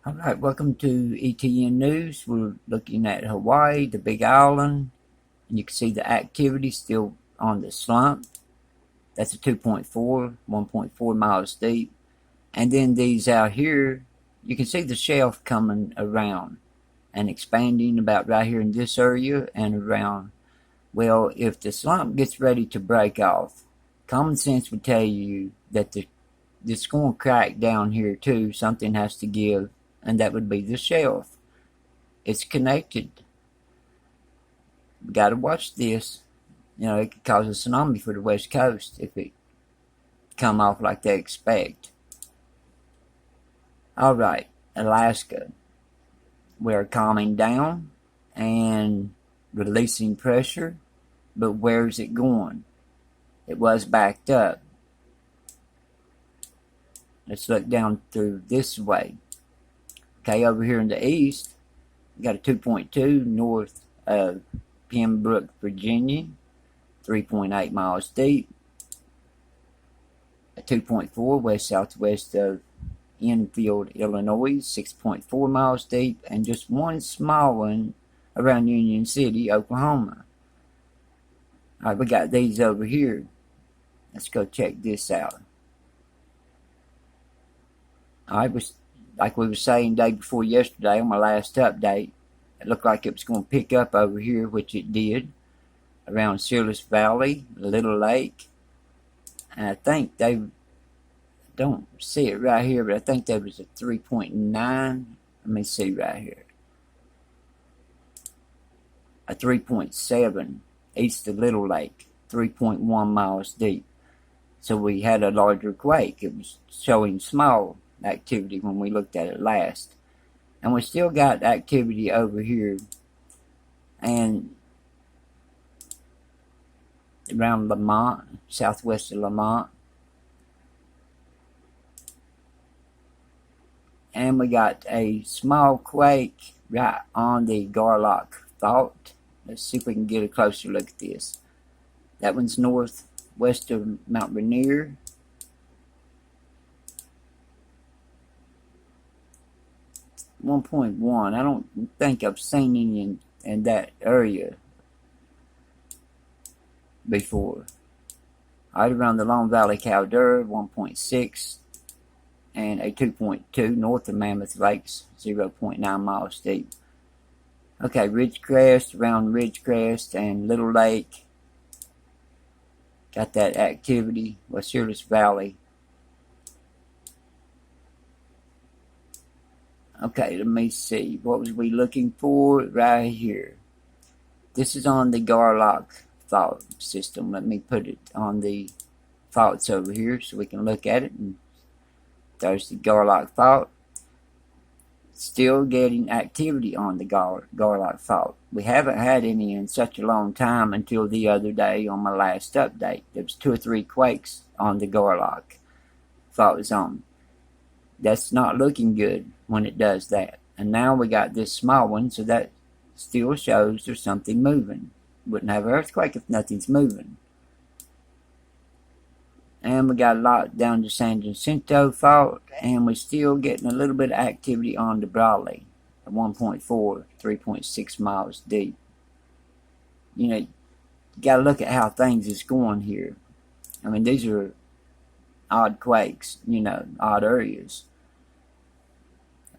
All right, welcome to ETN News. We're looking at Hawaii, the Big Island, and you can see the activity still on the slump. That's a 2.4, 1.4 miles deep. And then these out here, you can see the shelf coming around and expanding about right here in this area and around. Well, if the slump gets ready to break off, common sense would tell you that it's going to crack down here too. Something has to give, and that would be the shelf. It's connected. We got to watch this. It could cause a tsunami for the West Coast if it come off like they expect. All right, Alaska. We're calming down and releasing pressure, but where's it going? It was backed up. Let's look down through this way. Okay, over here in the east, we got a 2.2 north of Pembroke, Virginia, 3.8 miles deep. A 2.4 west-southwest of Enfield, Illinois, 6.4 miles deep. And just one small one around Union City, Oklahoma. All right, we got these over here. Let's go check this out. All right, like we were saying day before yesterday on my last update, it looked like it was going to pick up over here, which it did, around Searles Valley, Little Lake. And I think don't see it right here, but I think there was a 3.9. Let me see right here. A 3.7 east of Little Lake, 3.1 miles deep. So we had a larger quake. It was showing small activity when we looked at it last. And we still got activity over here and around Lamont, southwest of Lamont. And we got a small quake right on the Garlock Fault. Let's see if we can get a closer look at this. That one's northwest of Mount Rainier. .1. I don't think I've seen any in that area before. Right around the Long Valley Caldera, 1.6, and a 2.2 north of Mammoth Lakes, 0.9 miles deep. Okay, Ridgecrest, around Ridgecrest and Little Lake, got that activity. Searles Valley. Okay, let me see. What was we looking for? Right here. This is on the Garlock fault system. Let me put it on the faults over here so we can look at it. And there's the Garlock fault. Still getting activity on the Garlock fault. We haven't had any in such a long time until the other day on my last update. There was 2 or 3 quakes on the Garlock fault zone. That's not looking good when it does that. And now we got this small one, so that still shows there's something moving. Wouldn't have an earthquake if nothing's moving. And we got a lot down to San Jacinto Fault, and we're still getting a little bit of activity on the Brawley at 1.4, 3.6 miles deep. You got to look at how things is going here. I mean, these are odd quakes, odd areas.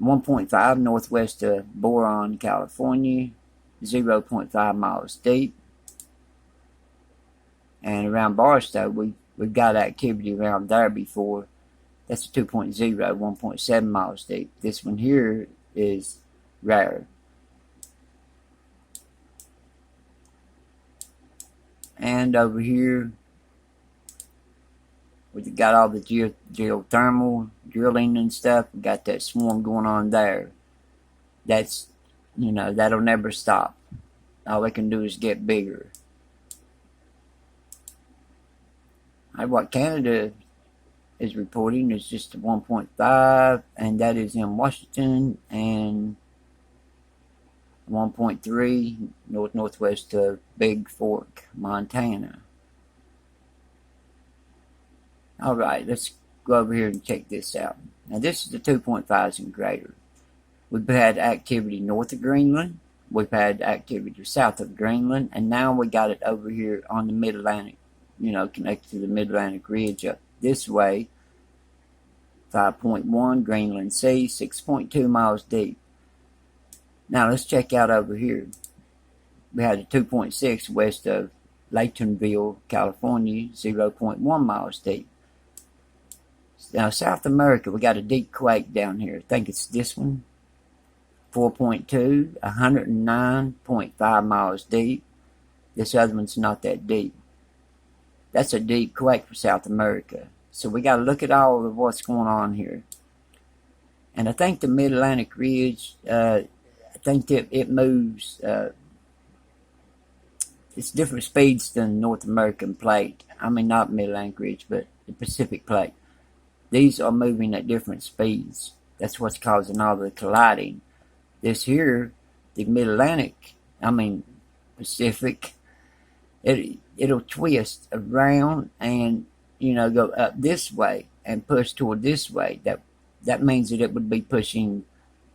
1.5 northwest of Boron, California, 0.5 miles deep. And around Barstow, we've got activity around there before. That's a 2.0, 1.7 miles deep. This one here is rare. And over here, we've got all the geothermal drilling and stuff. We got that swarm going on there. That's, that'll never stop. All they can do is get bigger. What Canada is reporting is just 1.5, and that is in Washington, and 1.3 northwest of Big Fork, Montana. Alright, let's go over here and check this out. Now this is the 2.5s and greater. We've had activity north of Greenland. We've had activity south of Greenland. And now we got it over here on the Mid-Atlantic, connected to the Mid-Atlantic Ridge up this way. 5.1 Greenland Sea, 6.2 miles deep. Now let's check out over here. We had a 2.6 west of Laytonville, California, 0.1 miles deep. Now South America, we got a deep quake down here. I think it's this one. 4.2, 109.5 miles deep. This other one's not that deep. That's a deep quake for South America. So we got to look at all of what's going on here. And I think the Mid-Atlantic Ridge, I think that it moves, it's different speeds than North American plate. I mean, not Mid-Atlantic Ridge, but the Pacific plate. These are moving at different speeds. That's what's causing all the colliding. This here, the Mid-Atlantic, Pacific, it'll twist around and, go up this way and push toward this way. That means that it would be pushing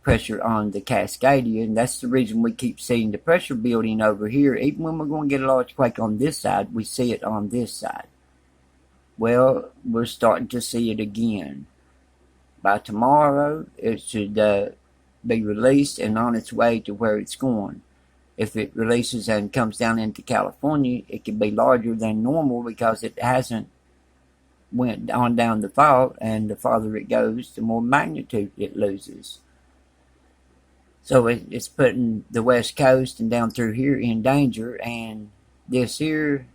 pressure on the Cascadia, and that's the reason we keep seeing the pressure building over here. Even when we're going to get a large quake on this side, we see it on this side. Well, we're starting to see it again. By tomorrow, it should be released and on its way to where it's going. If it releases and comes down into California, it can be larger than normal because it hasn't went on down the fault, and the farther it goes, the more magnitude it loses. So it's putting the west coast and down through here in danger, and this here,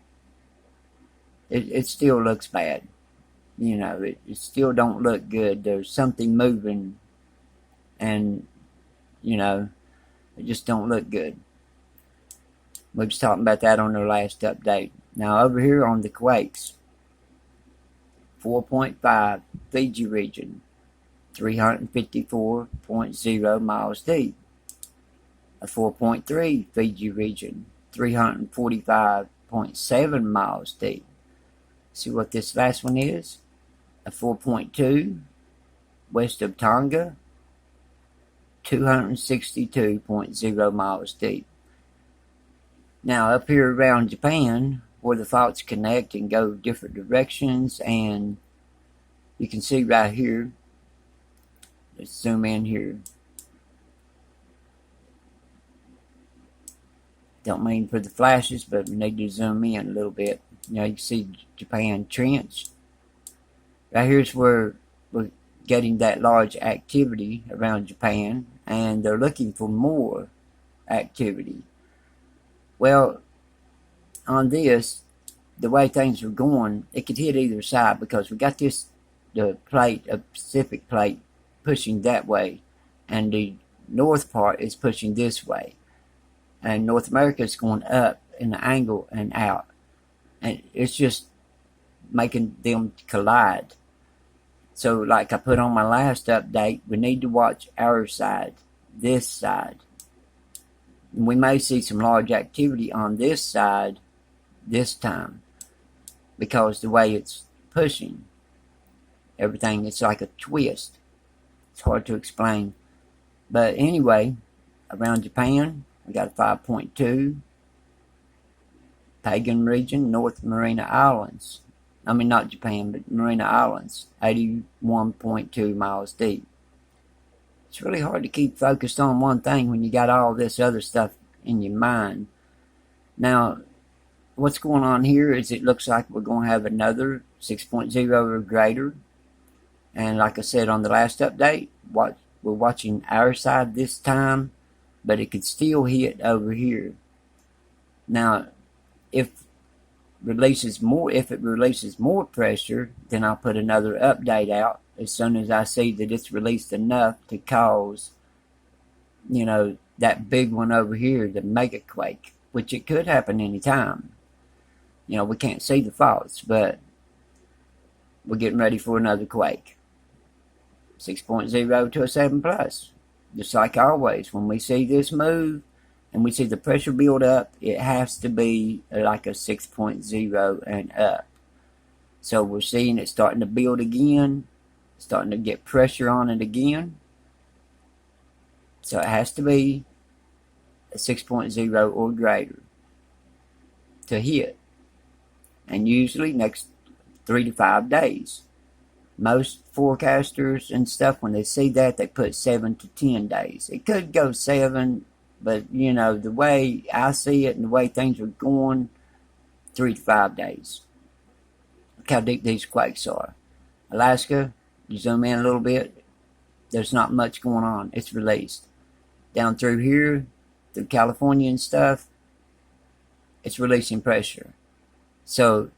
it still looks bad. It still don't look good. There's something moving, and, it just don't look good. We was talking about that on our last update. Now over here on the quakes, 4.5 Fiji region, 354.0 miles deep. A 4.3 Fiji region, 345.7 miles deep. See what this last one is? A 4.2 west of Tonga, 262.0 miles deep. Now up here around Japan, where the faults connect and go different directions, and you can see right here, let's zoom in here. Don't mean for the flashes, but we need to zoom in a little bit. You can see Japan Trench. Right here's where we're getting that large activity around Japan, and they're looking for more activity. Well, on this, the way things are going, it could hit either side because we got the plate, a Pacific plate, pushing that way, and the north part is pushing this way. And North America is going up in the angle and out. And it's just making them collide. So like I put on my last update, we need to watch our side, this side. And we may see some large activity on this side this time, because the way it's pushing everything, it's like a twist. It's hard to explain. But anyway, around Japan, we got a 5.2 Pagan region, North Marina Islands. I mean, not Japan, but Marina Islands, 81.2 miles deep. It's really hard to keep focused on one thing when you got all this other stuff in your mind. Now, what's going on here is it looks like we're going to have another 6.0 or greater. And like I said on the last update, we're watching our side this time, but it could still hit over here. Now, if it releases more pressure, then I'll put another update out as soon as I see that it's released enough to cause, that big one over here, the mega quake, which it could happen anytime. We can't see the faults, but we're getting ready for another quake. 6.0 to a 7 plus. Just like always, when we see this move and we see the pressure build up, it has to be like a 6.0 and up. So we're seeing it starting to build again, starting to get pressure on it again. So it has to be a 6.0 or greater to hit. And usually next 3 to 5 days. Most forecasters and stuff, when they see that, they put 7 to 10 days. It could go 7, but the way I see it and the way things are going, 3 to 5 days. Look how deep these quakes are. Alaska, you zoom in a little bit, there's not much going on. It's released. Down through here, through California and stuff, it's releasing pressure. So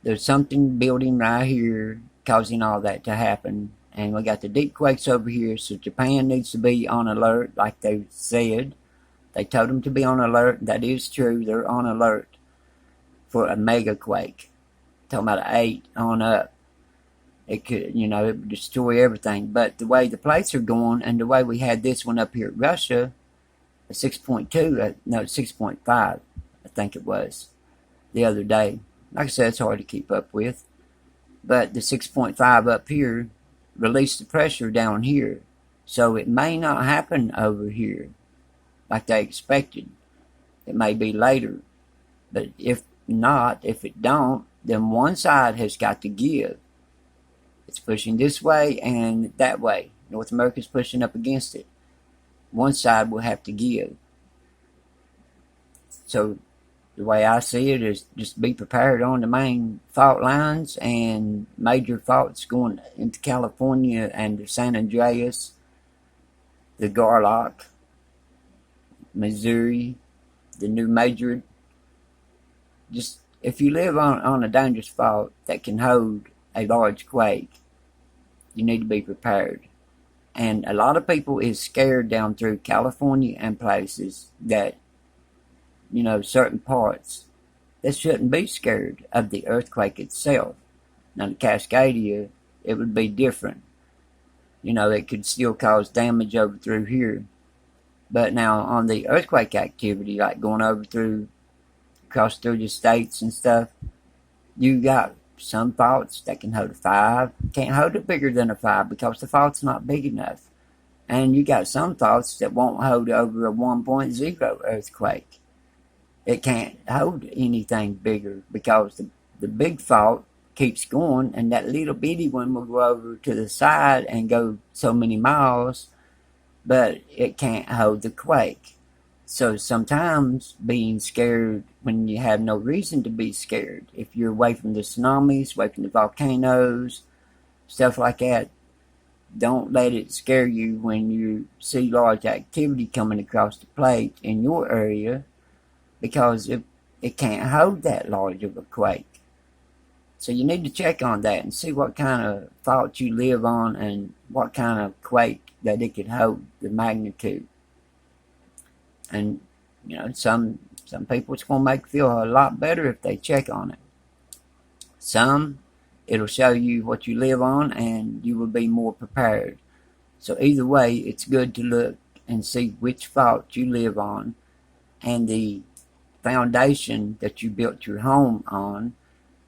there's something building right here causing all that to happen. And we got the deep quakes over here, so Japan needs to be on alert, like they said. They told them to be on alert. That is true. They're on alert for a mega quake. Talking about an 8 on up. It could, it would destroy everything. But the way the plates are going, and the way we had this one up here at Russia, a 6.2, no, 6.5, I think it was, the other day. Like I said, it's hard to keep up with. But the 6.5 up here released the pressure down here. So it may not happen over here like they expected. It may be later. But if not, if it don't, then one side has got to give. It's pushing this way and that way. North America's pushing up against it. One side will have to give. So the way I see it is just be prepared on the main fault lines and major faults going into California and the San Andreas, the Garlock, Missouri, the New Madrid. Just if you live on a dangerous fault that can hold a large quake, you need to be prepared. And a lot of people is scared down through California and places that, certain parts that shouldn't be scared of the earthquake itself. Now, in Cascadia, it would be different. It could still cause damage over through here. But now, on the earthquake activity, like going over across through the states and stuff, you got some faults that can hold a 5. Can't hold it bigger than a 5 because the fault's not big enough. And you got some faults that won't hold over a 1.0 earthquake. It can't hold anything bigger because the big fault keeps going, and that little bitty one will go over to the side and go so many miles, but it can't hold the quake. So sometimes being scared when you have no reason to be scared, if you're away from the tsunamis, away from the volcanoes, stuff like that, don't let it scare you when you see large activity coming across the plate in your area, because it can't hold that large of a quake. So you need to check on that and see what kind of fault you live on and what kind of quake that it could hold, the magnitude. And, some people it's going to make feel a lot better if they check on it. Some, it'll show you what you live on and you will be more prepared. So either way, it's good to look and see which fault you live on and the foundation that you built your home on.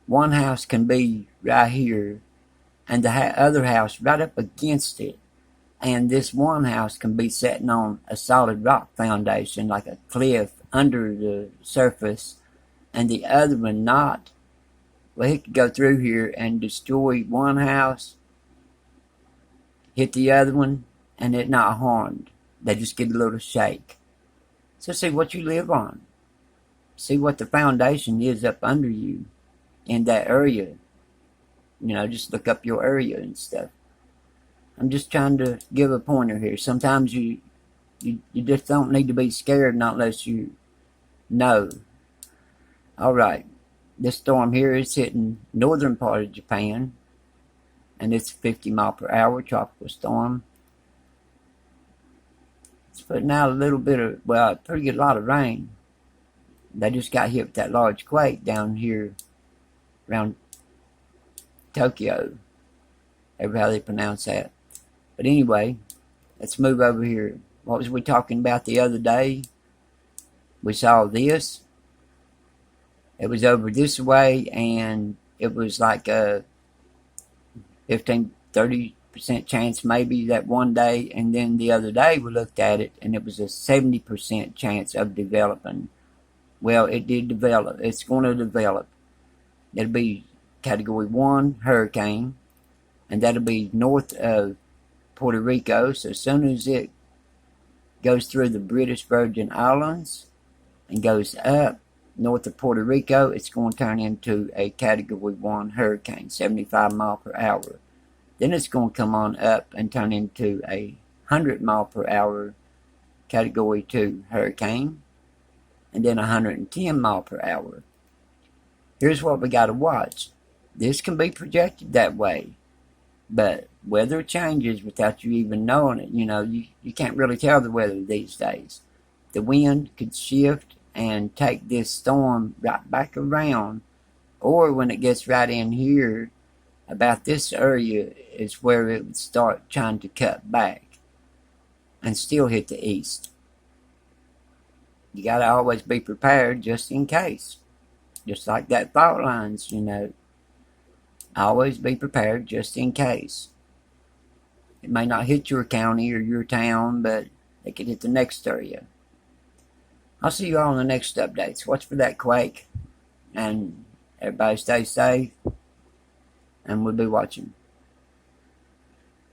One house can be right here and the other house right up against it. And this one house can be sitting on a solid rock foundation, like a cliff under the surface, and the other one not. Well, he could go through here and destroy one house, hit the other one, and it not harmed. They just get a little shake. So see what you live on. See what the foundation is up under you in that area. Just look up your area and stuff. I'm just trying to give a pointer here. Sometimes you just don't need to be scared not unless you know. Alright, this storm here is hitting northern part of Japan, and it's 50 mile per hour tropical storm. It's putting out a little bit of, a pretty good lot of rain. They just got hit with that large quake down here around Tokyo. Ever how they pronounce that. But anyway, let's move over here. What was we talking about the other day? We saw this. It was over this way, and it was like 15, 30 chance maybe that one day, and then the other day we looked at it and it was a 70% chance of developing. Well, it did develop. It's going to develop. It'll be Category 1 hurricane, and that'll be north of Puerto Rico. So as soon as it goes through the British Virgin Islands and goes up north of Puerto Rico, it's going to turn into a Category 1 hurricane, 75 mile per hour. Then it's going to come on up and turn into a 100 mile per hour Category 2 hurricane, and then 110 mile per hour. Here's what we got to watch. This can be projected that way, but weather changes without you even knowing it. You know, you can't really tell the weather these days. The wind could shift and take this storm right back around, or when it gets right in here, about this area is where it would start trying to cut back and still hit the east. You got to always be prepared just in case. Just like that fault lines, you know. Always be prepared just in case. It may not hit your county or your town, but it could hit the next area. I'll see you all in the next updates. Watch for that quake. And everybody stay safe. And we'll be watching.